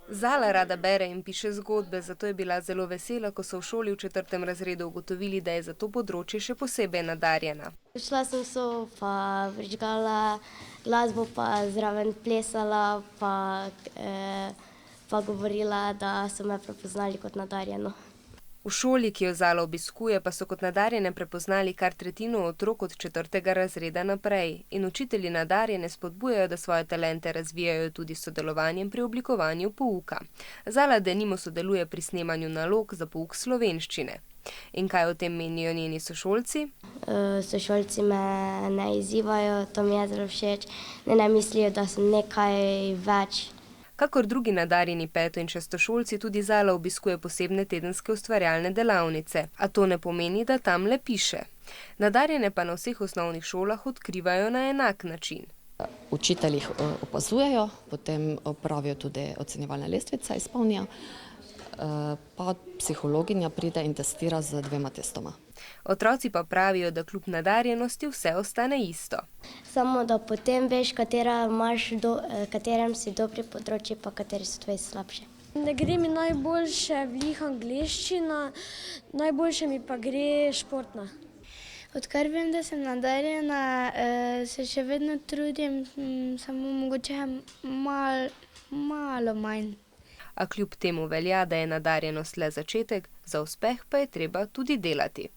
Zala rada bere in piše zgodbe, zato je bila zelo vesela, ko so v šoli v 4. razredu ugotovili, da je za to področje še posebej nadarjena. Šla sem pa prižgala glasbo, pa zraven plesala, pa govorila, da so me prepoznali kot nadarjeno. V šoli, ki jo Zala obiskuje, pa so kot nadarjene prepoznali kar tretjino otrok od 4. razreda naprej in učitelji nadarjene spodbujajo, da svoje talente razvijajo tudi s sodelovanjem pri oblikovanju pouka. Zala denimo sodeluje pri snemanju nalog za pouk slovenščine. In kaj o tem menijo njeni sošolci? Sošolci me ne izzivajo, to mi je zelo všeč, ne mislijo, da sem nekaj več. Kakor drugi nadarjeni peto- in šestošolci tudi Zala obiskuje posebne tedenske ustvarjalne delavnice, a to ne pomeni, da tam le piše. Nadarjene pa na vseh osnovnih šolah odkrivajo na enak način. Učitelji jih opazujejo, potem pravijo tudi ocenjevalne lestvice, izpolnijo, pa psihologinja pride in testira z 2 testoma. Otroci pa pravijo, da kljub nadarjenosti vse ostane isto. Samo da potem veš, katerem si dobri področji, pa kateri so tvoji slabši. Ne gre mi najboljše glih angleščina, najboljše mi pa gre športna. Odkar vem, da sem nadarjena, se še vedno trudim, samo mogoče malo manj. A kljub temu velja, da je nadarjenost le začetek, za uspeh pa je treba tudi delati.